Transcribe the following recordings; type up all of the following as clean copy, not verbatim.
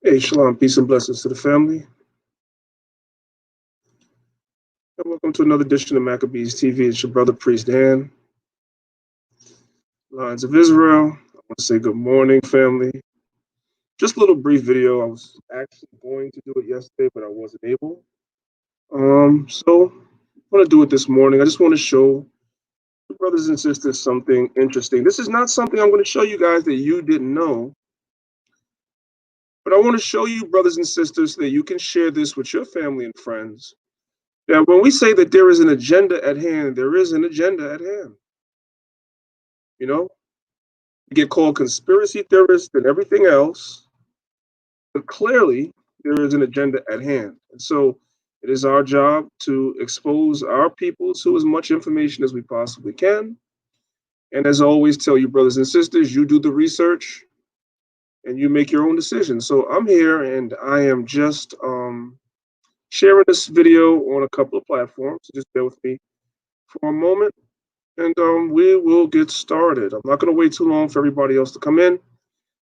Hey, shalom, peace and blessings to the family. And welcome to another edition of Maccabees TV. It's your brother, Priest Dan, Lions of Israel. I want to say good morning, family. Just a little brief video. I was actually going to do it yesterday, but I wasn't able. So I want to do it this morning. I just want to show the brothers and sisters something interesting. This is not something I'm going to show you guys that you didn't know, but I want to show you, brothers and sisters, that you can share this with your family and friends. That when we say that there is an agenda at hand, there is an agenda at hand. You know, you get called conspiracy theorists and everything else, but clearly there is an agenda at hand. And so it is our job to expose our people to as much information as we possibly can. And as I always tell you, brothers and sisters, you do the research and you make your own decisions. So I'm here and I am just sharing this video on a couple of platforms. So just bear with me for a moment and we will get started. I'm not going to wait too long for everybody else to come in.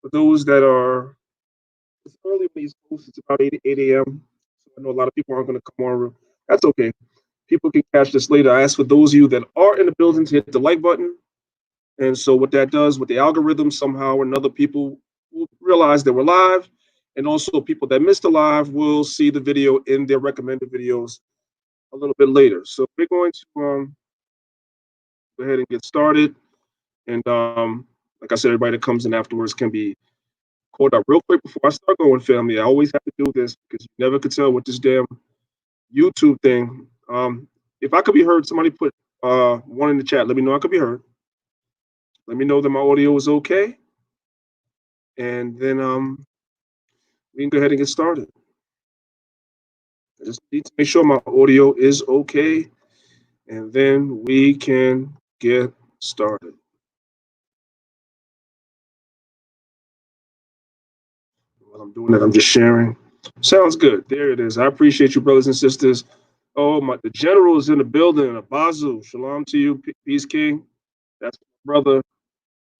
For those that are, it's early on the East Coast, it's about 8 a.m. So I know a lot of people aren't going to come on. That's okay. People can catch this later. I ask for those of you that are in the building to hit the like button. And so what that does with the algorithm, somehow or another, people will realize that we're live. And also people that missed the live will see the video in their recommended videos a little bit later. So we're going to go ahead and get started. And like I said, everybody that comes in afterwards can be called up real quick before I start going, family. I always have to do this because you never could tell with this damn YouTube thing. If I could be heard, somebody put one in the chat. Let me know I could be heard. Let me know that my audio is okay. And then we can go ahead and get started. I just need to make sure my audio is okay. And then we can get started. While I'm doing that, I'm just sharing. Sounds good. There it is. I appreciate you, brothers and sisters. Oh, the general is in the building. Abazu, shalom to you, peace king. That's my brother.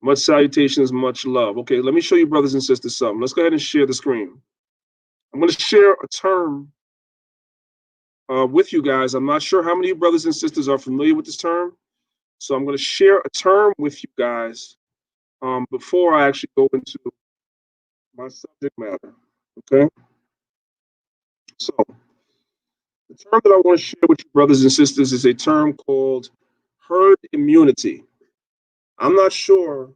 Much salutations, much love. Okay, let me show you, brothers and sisters, something. Let's go ahead and share the screen. I'm going to share a term with you guys. I'm not sure how many of you brothers and sisters are familiar with this term. So I'm going to share a term with you guys before I actually go into my subject matter. Okay. So the term that I want to share with you, brothers and sisters, is a term called herd immunity. I'm not sure.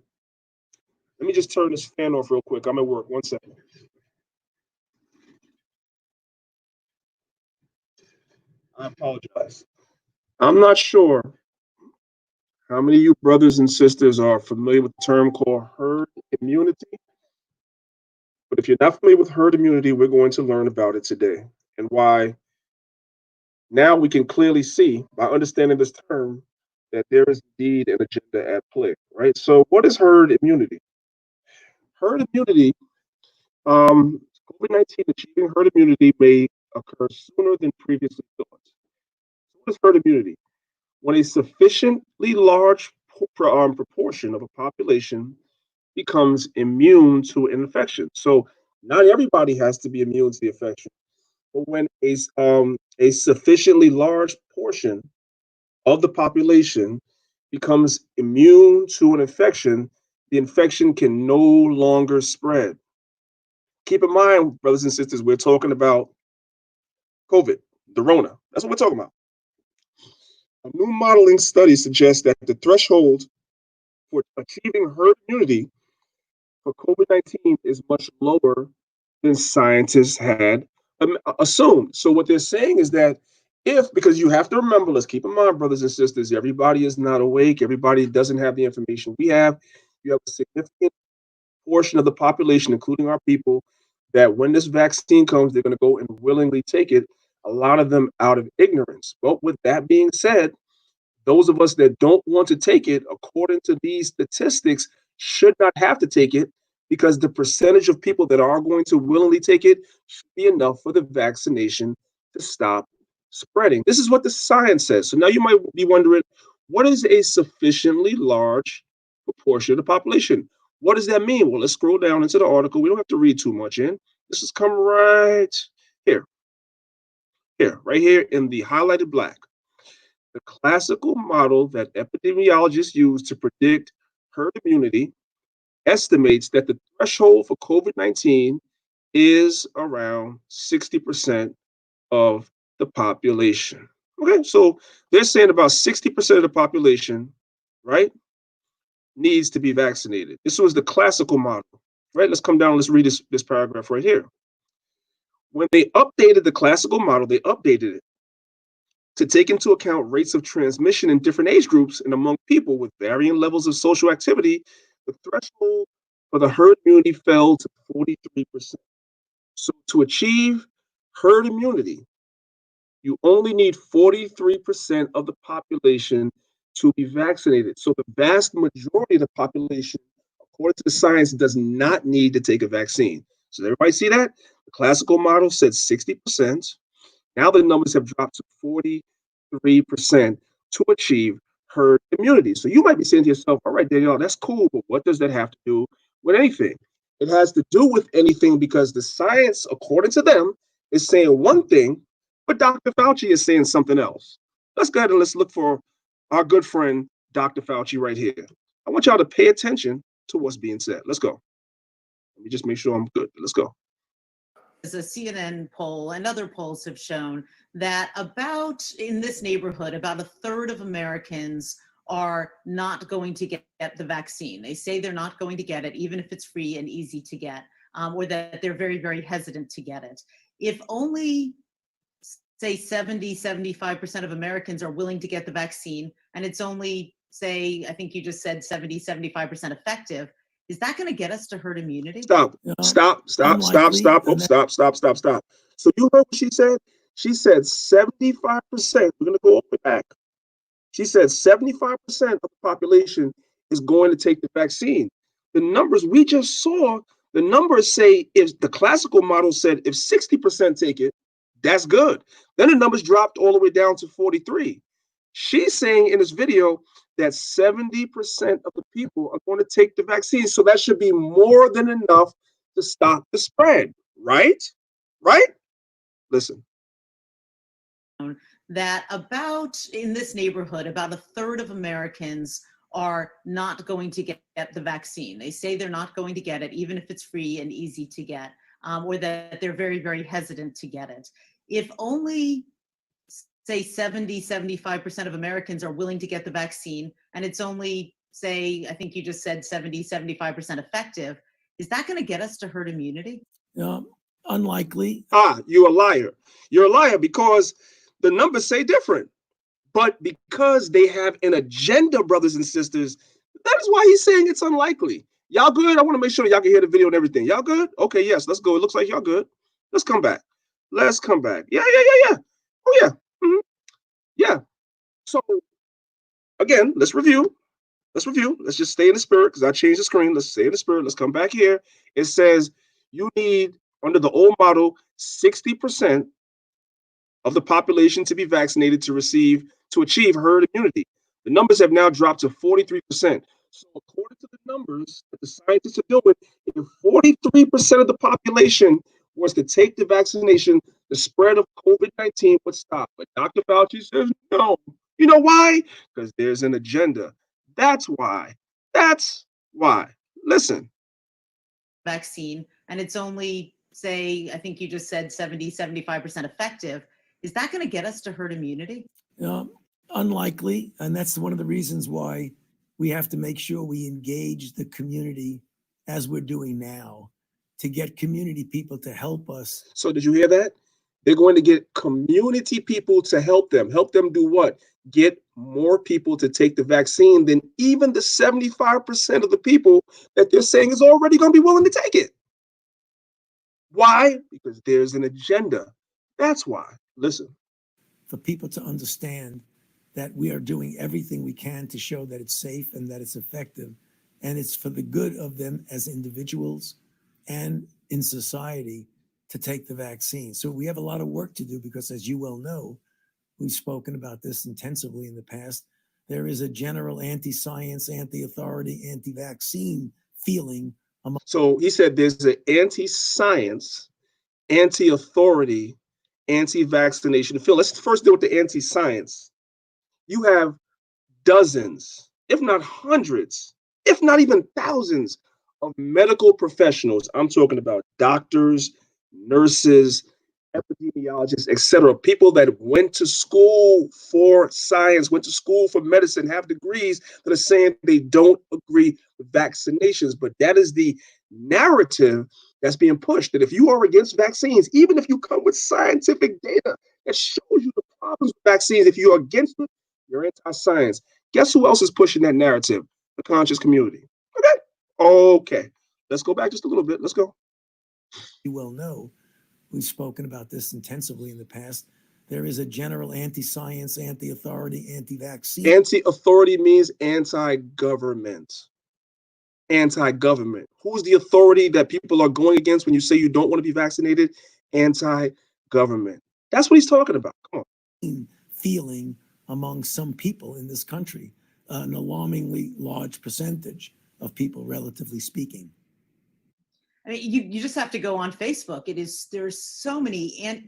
Let me just turn this fan off real quick. I'm at work. 1 second. I apologize. I'm not sure how many of you brothers and sisters are familiar with the term called herd immunity. But if you're not familiar with herd immunity, we're going to learn about it today and why now we can clearly see by understanding this term that there is indeed an agenda at play, right? So what is herd immunity? Herd immunity, COVID-19 achieving herd immunity may occur sooner than previously thought. So what is herd immunity? When a sufficiently large proportion of a population becomes immune to an infection. So not everybody has to be immune to the infection, but when a sufficiently large portion of the population becomes immune to an infection, the infection can no longer spread. Keep in mind, brothers and sisters, we're talking about COVID, the Rona. That's what we're talking about. A new modeling study suggests that the threshold for achieving herd immunity for COVID-19 is much lower than scientists had assumed. So what they're saying is that because you have to remember, let's keep in mind, brothers and sisters, everybody is not awake. Everybody doesn't have the information we have. You have a significant portion of the population, including our people, that when this vaccine comes, they're going to go and willingly take it, a lot of them out of ignorance. But with that being said, those of us that don't want to take it, according to these statistics, should not have to take it because the percentage of people that are going to willingly take it should be enough for the vaccination to stop spreading. This is what the science says. So now you might be wondering, what is a sufficiently large proportion of the population? What does that mean? Well, let's scroll down into the article. We don't have to read too much in. This is come right here, right here in the highlighted black. The classical model that epidemiologists use to predict herd immunity estimates that the threshold for COVID-19 is around 60% of the population. Okay, so they're saying about 60% of the population, right, needs to be vaccinated. This was the classical model, right? Let's come down, let's read this paragraph right here. When they updated the classical model, they updated it to take into account rates of transmission in different age groups and among people with varying levels of social activity. The threshold for the herd immunity fell to 43%. So to achieve herd immunity, you only need 43% of the population to be vaccinated. So the vast majority of the population, according to the science, does not need to take a vaccine. So everybody see that? The classical model said 60%. Now the numbers have dropped to 43% to achieve herd immunity. So you might be saying to yourself, all right, Danielle, that's cool, but what does that have to do with anything? It has to do with anything because the science, according to them, is saying one thing, but Dr. Fauci is saying something else. Let's go ahead and let's look for our good friend, Dr. Fauci, right here. I want y'all to pay attention to what's being said. Let's go. Let me just make sure I'm good. Let's go. As a CNN poll and other polls have shown that about in this neighborhood, about a third of Americans are not going to get the vaccine. They say they're not going to get it, even if it's free and easy to get, or that they're very, very hesitant to get it. If only, say, 75% of Americans are willing to get the vaccine, and it's only, say, I think you just said 75% effective, is that going to get us to herd immunity? Stop. So you heard what she said? She said 75%. We're going to go over back. She said 75% of the population is going to take the vaccine. The numbers we just saw, the numbers say if the classical model said if 60% take it, that's good. Then the numbers dropped all the way down to 43. She's saying in this video that 70% of the people are going to take the vaccine. So that should be more than enough to stop the spread, right? Right? Listen. That about in this neighborhood, about a third of Americans are not going to get the vaccine. They say they're not going to get it, even if it's free and easy to get, or that they're very, very hesitant to get it. If only, say, 75% of Americans are willing to get the vaccine, and it's only, say, I think you just said 75% effective, is that going to get us to herd immunity? Unlikely. You're a liar. You're a liar because the numbers say different. But because they have an agenda, brothers and sisters, that is why he's saying it's unlikely. Y'all good? I want to make sure y'all can hear the video and everything. Y'all good? Okay, yes, let's go. It looks like y'all good. Let's come back. Let's come back. Yeah. Oh, yeah. Yeah. So, again, let's review. Let's just stay in the spirit because I changed the screen. Let's stay in the spirit. Let's come back here. It says you need, under the old model, 60% of the population to be vaccinated to achieve herd immunity. The numbers have now dropped to 43%. So according to the numbers that the scientists are doing, if 43% of the population was to take the vaccination, the spread of COVID-19 would stop. But Dr. Fauci says no. You know why? Because there's an agenda. That's why. Listen. Vaccine, and it's only, say, I think you just said 75% effective. Is that going to get us to herd immunity? Unlikely. And that's one of the reasons why we have to make sure we engage the community as we're doing now to get community people to help us. So did you hear that? They're going to get community people to help them. Help them do what? Get more people to take the vaccine than even the 75% of the people that they're saying is already going to be willing to take it. Why? Because there's an agenda. That's why. Listen. For people to understand that we are doing everything we can to show that it's safe and that it's effective, and it's for the good of them as individuals and in society to take the vaccine. So we have a lot of work to do because, as you well know, we've spoken about this intensively in the past, there is a general anti-science, anti-authority, anti-vaccine feeling. So he said there's an anti-science, anti-authority, anti-vaccination feel. Let's first deal with the anti-science. You have dozens, if not hundreds, if not even thousands of medical professionals. I'm talking about doctors, nurses, epidemiologists, etc. People that went to school for science, went to school for medicine, have degrees that are saying they don't agree with vaccinations. But that is the narrative that's being pushed, that if you are against vaccines, even if you come with scientific data that shows you the problems with vaccines, if you're against it, you're anti-science. Guess who else is pushing that narrative? The conscious community. Okay. Let's go back just a little bit. Let's go. You well know, we've spoken about this intensively in the past. There is a general anti-science, anti-authority, anti-vaccine. Anti-authority means anti-government. Anti-government. Who's the authority that people are going against when you say you don't want to be vaccinated? Anti-government. That's what he's talking about. Come on. Feeling among some people in this country, an alarmingly large percentage of people, relatively speaking. I mean, you just have to go on Facebook. There's so many, and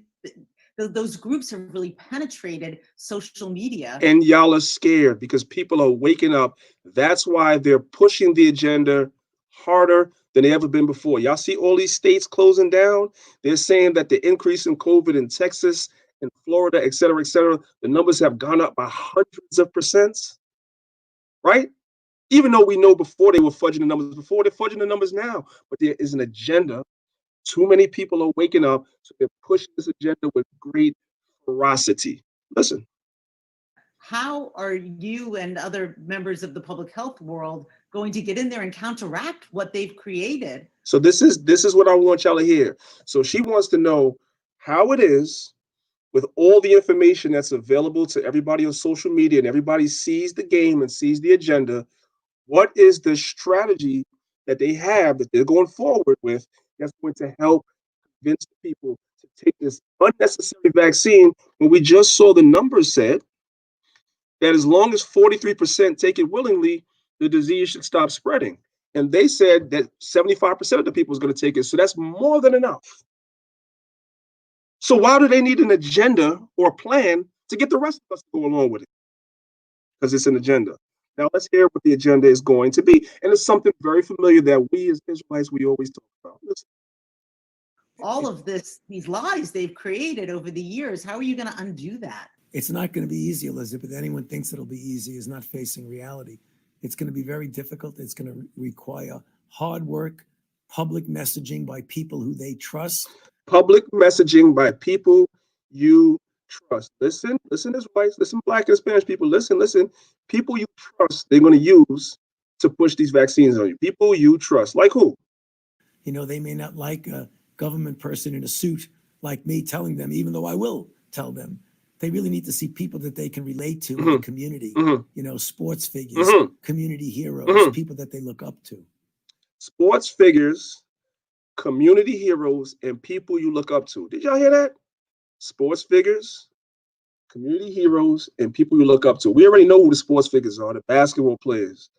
those groups have really penetrated social media. And y'all are scared because people are waking up. That's why they're pushing the agenda harder than they ever been before. Y'all see all these states closing down. They're saying that the increase in COVID in Texas and Florida, et cetera, the numbers have gone up by hundreds of percents, right? Even though we know before they were fudging the numbers before, they're fudging the numbers now. But there is an agenda. Too many people are waking up, so they're pushing this agenda with great ferocity. Listen. How are you and other members of the public health world going to get in there and counteract what they've created? So this is what I want y'all to hear. So she wants to know how it is, with all the information that's available to everybody on social media and everybody sees the game and sees the agenda, what is the strategy that they have that they're going forward with that's going to help convince the people to take this unnecessary vaccine when we just saw the numbers said that as long as 43% take it willingly, the disease should stop spreading. And they said that 75% of the people is going to take it. So that's more than enough. So why do they need an agenda or plan to get the rest of us to go along with it? Because it's an agenda. Now let's hear what the agenda is going to be. And it's something very familiar that we as Israelites, we always talk about. Listen. All of these lies they've created over the years, how are you going to undo that? It's not going to be easy, Elizabeth. Anyone thinks it'll be easy is not facing reality. It's going to be very difficult. It's going to require hard work, public messaging by people who they trust. Public messaging by people you trust. Listen, Israelites, listen, Black and Spanish people, listen. People you trust, they're going to use to push these vaccines on you. People you trust. Like who? You know, they may not like a government person in a suit like me telling them, even though I will tell them. They really need to see people that they can relate to in the community. You know, sports figures, community heroes, people that they look up to. Sports figures, community heroes, and people you look up to. Did y'all hear that? Sports figures, community heroes, and people you look up to. We already know who the sports figures are: the basketball players,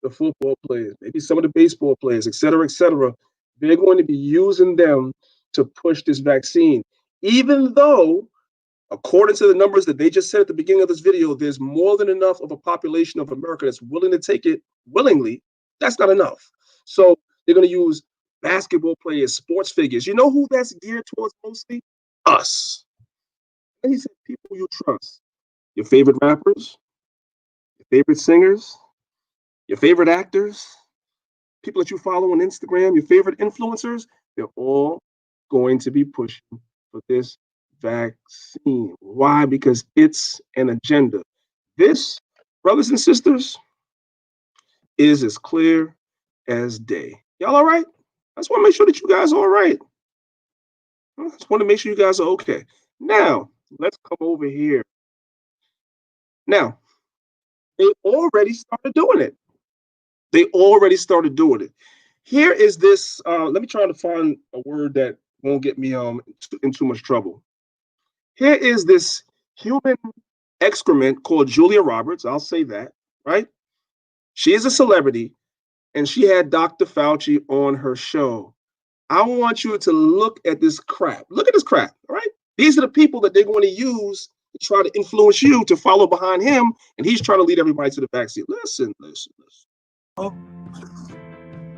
the football players, maybe some of the baseball players, et cetera, et cetera. They're going to be using them to push this vaccine, even though, according to the numbers that they just said at the beginning of this video, there's more than enough of a population of America that's willing to take it willingly. That's not enough. So they're going to use basketball players, sports figures. You know who that's geared towards mostly? Us. And he said, people you trust. Your favorite rappers, your favorite singers, your favorite actors, people that you follow on Instagram, your favorite influencers, they're all going to be pushing for this vaccine. Why? Because it's an agenda. This, brothers and sisters, is as clear as day. Y'all all right? I just want to make sure that you guys are all right. I just want to make sure you guys are okay. Now, let's come over here. Now, they already started doing it. Here is this, let me try to find a word that won't get me in too much trouble. Here is this human excrement called Julia Roberts. I'll say that, right? She is a celebrity, and she had Dr. Fauci on her show. I want you to look at this crap. Look at this crap, all right? These are the people that they're going to use to try to influence you to follow behind him, and he's trying to lead everybody to the vaccine. Listen. Oh,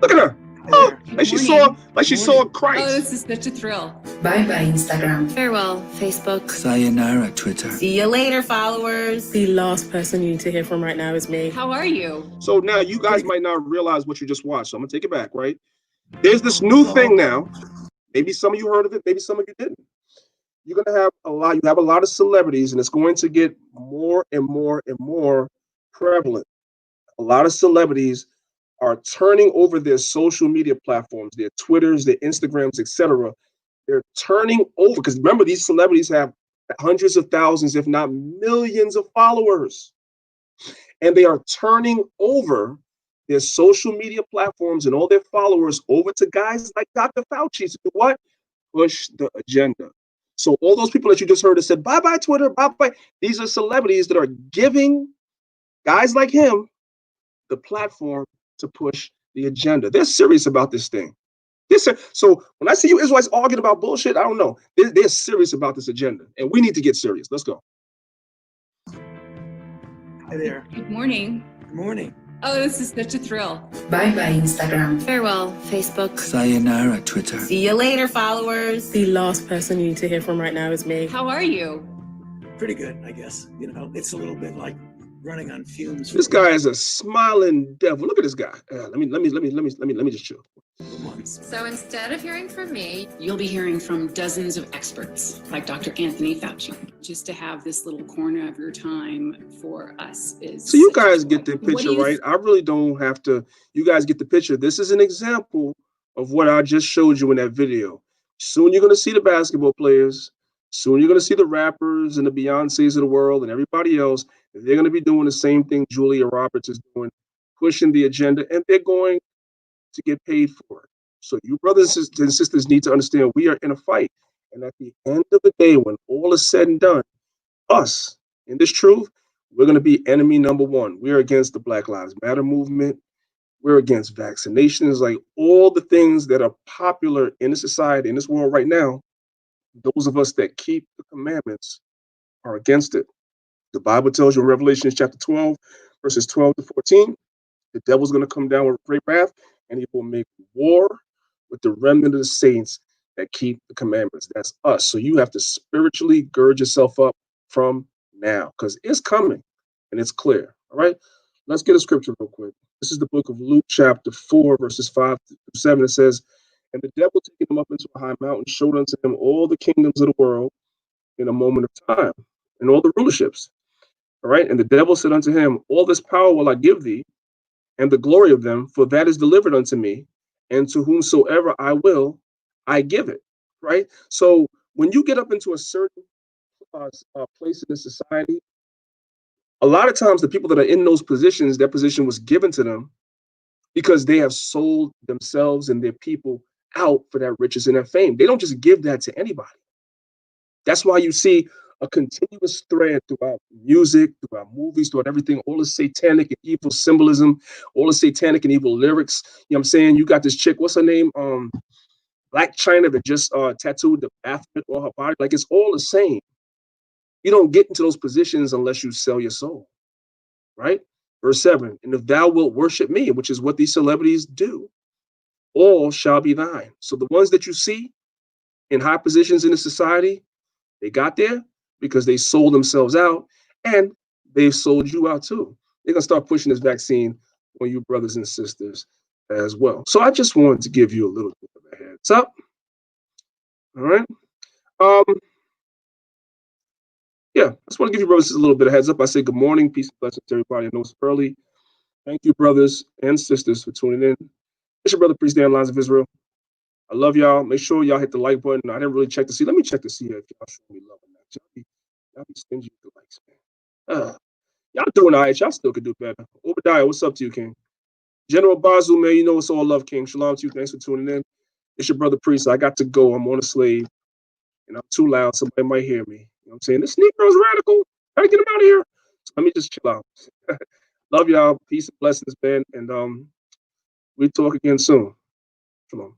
Look at her. Oh, like she saw Oh, Christ. this is such a thrill. Bye-bye, Instagram. Farewell, Facebook. Sayonara, Twitter. See you later, followers. The last person you need to hear from right now is me. How are you? So now you guys might not realize what you just watched. So I'm gonna take it back, right? There's this new thing now. Maybe some of you heard of it, maybe some of you didn't. You're gonna have you have a lot of celebrities, and it's going to get more and more and more prevalent. A lot of celebrities are turning over their social media platforms, their Twitters, their Instagrams, etc. They're turning over, because remember, these celebrities have hundreds of thousands, if not millions of followers. And they are turning over their social media platforms and all their followers over to guys like Dr. Fauci to do what? Push the agenda. So all those people that you just heard that said, bye-bye Twitter, bye-bye, these are celebrities that are giving guys like him the platform to push the agenda. They're serious about this thing. So when I see you Israelites arguing about bullshit, I don't know. They're serious about this agenda, and we need to get serious. Let's go. hi there. Good morning. Good morning. Oh, this is such a thrill. Bye-bye, Instagram. Farewell, Facebook. Sayonara, Twitter. See you later, followers. The last person you need to hear from right now is me. How are you? Pretty good, I guess. You know, it's a little bit like running on fumes. This guy is a smiling devil. Look at this guy. Let me just chill. So instead of hearing from me, you'll be hearing from dozens of experts like Dr. Anthony Fauci. Just to have this little corner of your time for us is. So you such a guys joy. get the What do picture, you right? I really don't have to. You guys get the picture. This is an example of what I just showed you in that video. Soon you're going to see the basketball players. Soon you're going to see the rappers and the Beyoncés of the world and everybody else. They're going to be doing the same thing Julia Roberts is doing, pushing the agenda, and they're going to get paid for it. So you brothers and sisters need to understand we are in a fight. And at the end of the day, when all is said and done, us, in this truth, we're going to be enemy number one. We're against the Black Lives Matter movement. We're against vaccinations, like all the things that are popular in the society, in this world right now. Those of us that keep the commandments are against it. The Bible tells you in Revelation chapter 12, verses 12 to 14, the devil's going to come down with great wrath, and he will make war with the remnant of the saints that keep the commandments. That's us. So you have to spiritually gird yourself up from now, because it's coming and it's clear. All right, let's get a scripture real quick. This is the book of Luke chapter 4, verses 5 through 7. It says, and the devil taking him up into a high mountain showed unto him all the kingdoms of the world in a moment of time, and all the rulerships. All right, and the devil said unto him, all this power will I give thee, and the glory of them, for that is delivered unto me, and to whomsoever I will, I give it. Right? So when you get up into a certain place in the society, a lot of times the people that are in those positions, their position was given to them because they have sold themselves and their people out for that riches and that fame. They don't just give that to anybody. That's why you see a continuous thread throughout music, throughout movies, throughout everything, all the satanic and evil symbolism, all the satanic and evil lyrics. You know what I'm saying? You got this chick, what's her name? Black China, that just tattooed the Baphomet on her body. Like, it's all the same. You don't get into those positions unless you sell your soul, right? Verse 7, and if thou wilt worship me, which is what these celebrities do, all shall be thine. So the ones that you see in high positions in the society, they got there because they sold themselves out, and they've sold you out too. They're gonna start pushing this vaccine on you brothers and sisters as well. So I just wanted to give you a little bit of a heads up. All right. Yeah, I just want to give you brothers a little bit of heads up. I say good morning, peace and blessings to everybody. I know it's early. Thank you, brothers and sisters, for tuning in. It's your brother, Priest Dan Lines of Israel. I love y'all. Make sure y'all hit the like button. I didn't really check to see. Let me check to see if y'all show me love or not. Y'all be stingy with the likes, man. Y'all doing all right. Y'all still could do better. Obadiah, what's up to you, King? General Bazu, man, you know it's all love, King. Shalom to you. Thanks for tuning in. It's your brother, Priest. I got to go. I'm on a slave, and I'm too loud. Somebody might hear me. You know what I'm saying? This Negro's radical. Gotta get him out of here. So let me just chill out. Love y'all. Peace and blessings, man. And we talk again soon. Shalom.